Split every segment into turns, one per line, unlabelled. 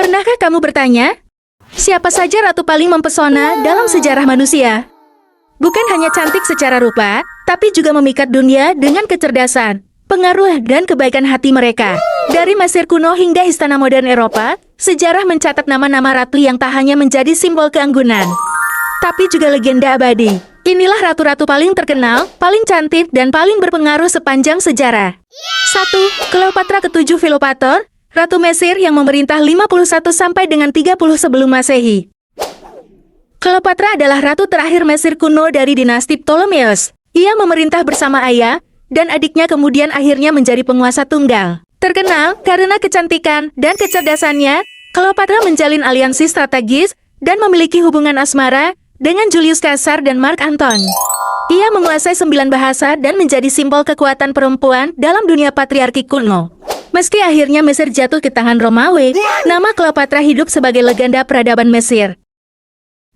Pernahkah kamu bertanya, siapa saja ratu paling mempesona dalam sejarah manusia? Bukan hanya cantik secara rupa, tapi juga memikat dunia dengan kecerdasan, pengaruh dan kebaikan hati mereka. Dari Mesir kuno hingga istana modern Eropa, sejarah mencatat nama-nama ratu yang tak hanya menjadi simbol keanggunan, tapi juga legenda abadi. Inilah ratu-ratu paling terkenal, paling cantik, dan paling berpengaruh sepanjang sejarah. 1. Cleopatra ke-7 Filopator, Ratu Mesir yang memerintah 51 sampai dengan 30 sebelum Masehi. Cleopatra adalah ratu terakhir Mesir kuno dari dinasti Ptolemeus. Ia memerintah bersama ayah, dan adiknya kemudian akhirnya menjadi penguasa tunggal. Terkenal karena kecantikan dan kecerdasannya, Cleopatra menjalin aliansi strategis dan memiliki hubungan asmara dengan Julius Caesar dan Mark Anton. Ia menguasai 9 bahasa dan menjadi simbol kekuatan perempuan dalam dunia patriarki kuno. Meski akhirnya Mesir jatuh ke tangan Romawi, nama Cleopatra hidup sebagai legenda peradaban Mesir.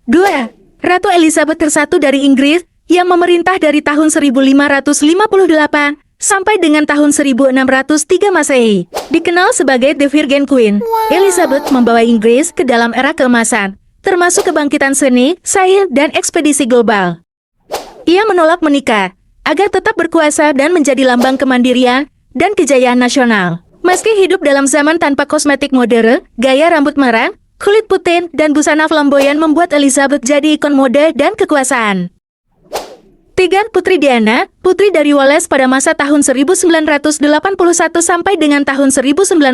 2. Ratu Elizabeth I dari Inggris yang memerintah dari tahun 1558 sampai dengan tahun 1603 Masehi. Dikenal sebagai The Virgin Queen, Elizabeth membawa Inggris ke dalam era keemasan, termasuk kebangkitan seni, sains, dan ekspedisi global. Ia menolak menikah, agar tetap berkuasa dan menjadi lambang kemandirian dan kejayaan nasional. Meski hidup dalam zaman tanpa kosmetik modern, gaya rambut merah, kulit putih, dan busana flamboyan membuat Elizabeth jadi ikon mode dan kekuasaan. 3. Putri Diana, putri dari Wales pada masa tahun 1981 sampai dengan tahun 1997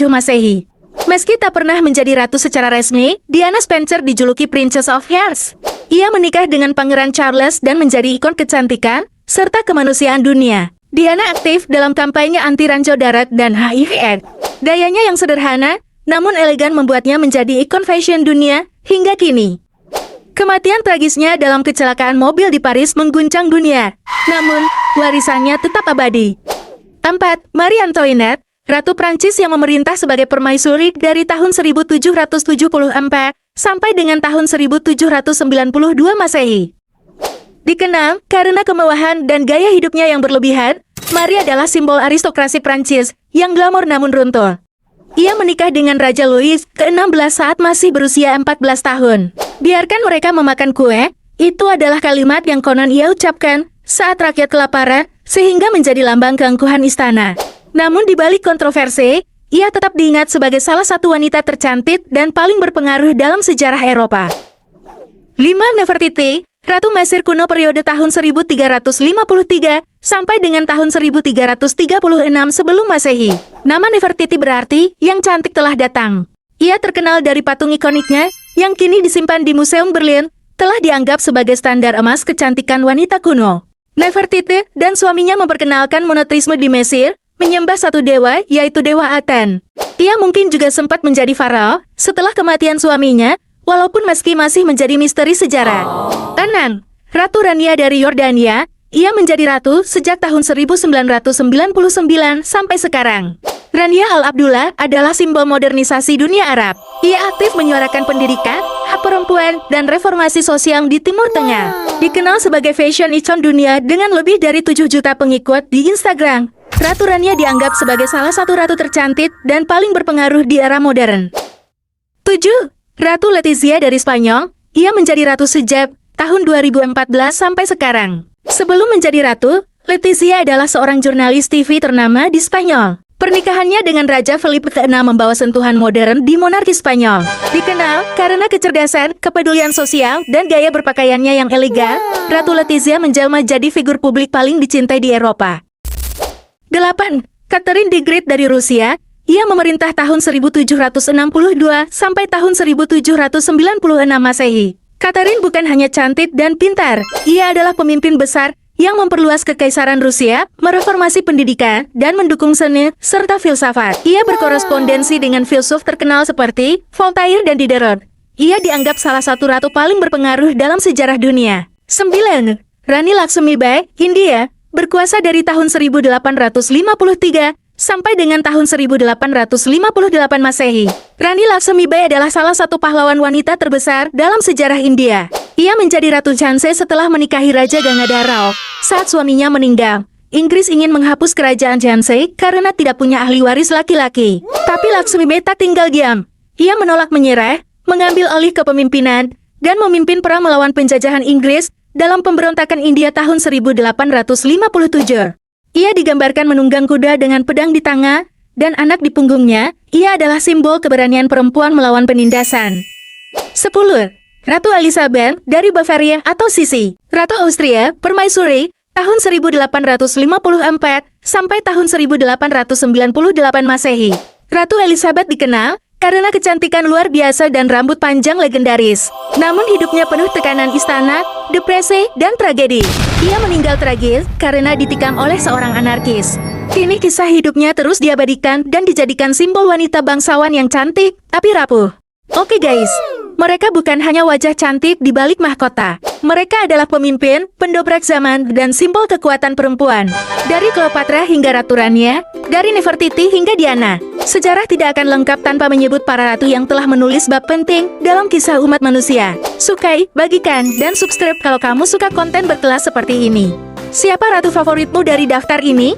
Masehi. Meski tak pernah menjadi ratu secara resmi, Diana Spencer dijuluki Princess of Hearts. Ia menikah dengan Pangeran Charles dan menjadi ikon kecantikan serta kemanusiaan dunia. Diana aktif dalam kampanye anti ranjau darat dan HIV/AIDS. Gayanya yang sederhana, namun elegan membuatnya menjadi ikon fashion dunia hingga kini. Kematian tragisnya dalam kecelakaan mobil di Paris mengguncang dunia, namun warisannya tetap abadi. 4. Marie Antoinette, Ratu Prancis yang memerintah sebagai permaisuri dari tahun 1774 sampai dengan tahun 1792 Masehi. Dikenal karena kemewahan dan gaya hidupnya yang berlebihan, Marie adalah simbol aristokrasi Prancis yang glamor namun runtuh. Ia menikah dengan Raja Louis ke-16 saat masih berusia 14 tahun. Biarkan mereka memakan kue, itu adalah kalimat yang konon ia ucapkan saat rakyat kelaparan, sehingga menjadi lambang keangkuhan istana. Namun di balik kontroversi, ia tetap diingat sebagai salah satu wanita tercantik dan paling berpengaruh dalam sejarah Eropa. 5. Nefertiti, Ratu Mesir kuno periode tahun 1353 sampai dengan tahun 1336 sebelum Masehi. Nama Nefertiti berarti yang cantik telah datang. Ia terkenal dari patung ikoniknya yang kini disimpan di Museum Berlin, telah dianggap sebagai standar emas kecantikan wanita kuno. Nefertiti dan suaminya memperkenalkan monoteisme di Mesir, menyembah satu dewa, yaitu Dewa Aten. Ia mungkin juga sempat menjadi farao setelah kematian suaminya, walaupun meski masih menjadi misteri sejarah. 6. Ratu Rania dari Yordania, ia menjadi ratu sejak tahun 1999 sampai sekarang. Rania Al-Abdullah adalah simbol modernisasi dunia Arab. Ia aktif menyuarakan pendidikan, hak perempuan, dan reformasi sosial di Timur Tengah. Dikenal sebagai fashion icon dunia dengan lebih dari 7 juta pengikut di Instagram. Ratu Rania dianggap sebagai salah satu ratu tercantik dan paling berpengaruh di era modern. 7. Ratu Letizia dari Spanyol, ia menjadi ratu sejak tahun 2014 sampai sekarang. Sebelum menjadi ratu, Letizia adalah seorang jurnalis TV ternama di Spanyol. Pernikahannya dengan Raja Felipe VI membawa sentuhan modern di monarki Spanyol. Dikenal karena kecerdasan, kepedulian sosial, dan gaya berpakaiannya yang elegan, Ratu Letizia menjelma jadi figur publik paling dicintai di Eropa. 8. Catherine the Great dari Rusia, ia memerintah tahun 1762 sampai tahun 1796 Masehi. Catherine bukan hanya cantik dan pintar, ia adalah pemimpin besar yang memperluas kekaisaran Rusia, mereformasi pendidikan, dan mendukung seni serta filsafat. Ia berkorespondensi dengan filsuf terkenal seperti Voltaire dan Diderot. Ia dianggap salah satu ratu paling berpengaruh dalam sejarah dunia. 9. Rani Lakshmibai, India, berkuasa dari tahun 1853 sampai dengan tahun 1858 Masehi. Rani Lakshmibai adalah salah satu pahlawan wanita terbesar dalam sejarah India. Ia menjadi Ratu Jhansi setelah menikahi Raja Gangadhar Rao saat suaminya meninggal. Inggris ingin menghapus kerajaan Jansei karena tidak punya ahli waris laki-laki. Tapi Laksmi tak tinggal diam. Ia menolak menyerah, mengambil alih kepemimpinan, dan memimpin perang melawan penjajahan Inggris dalam pemberontakan India tahun 1857. Ia digambarkan menunggang kuda dengan pedang di tangan, dan anak di punggungnya. Ia adalah simbol keberanian perempuan melawan penindasan. 10. Ratu Elizabeth dari Bavaria atau Sisi, Ratu Austria, Permaisuri, tahun 1854 sampai tahun 1898 Masehi. Ratu Elizabeth dikenal karena kecantikan luar biasa dan rambut panjang legendaris. Namun hidupnya penuh tekanan istana, depresi, dan tragedi. Ia meninggal tragis karena ditikam oleh seorang anarkis. Kini kisah hidupnya terus diabadikan dan dijadikan simbol wanita bangsawan yang cantik, tapi rapuh. Oke guys, mereka bukan hanya wajah cantik di balik mahkota. Mereka adalah pemimpin, pendobrak zaman, dan simbol kekuatan perempuan. Dari Cleopatra hingga Ratu Rania, dari Nefertiti hingga Diana. Sejarah tidak akan lengkap tanpa menyebut para ratu yang telah menulis bab penting dalam kisah umat manusia. Sukai, bagikan, dan subscribe kalau kamu suka konten berkelas seperti ini. Siapa ratu favoritmu dari daftar ini?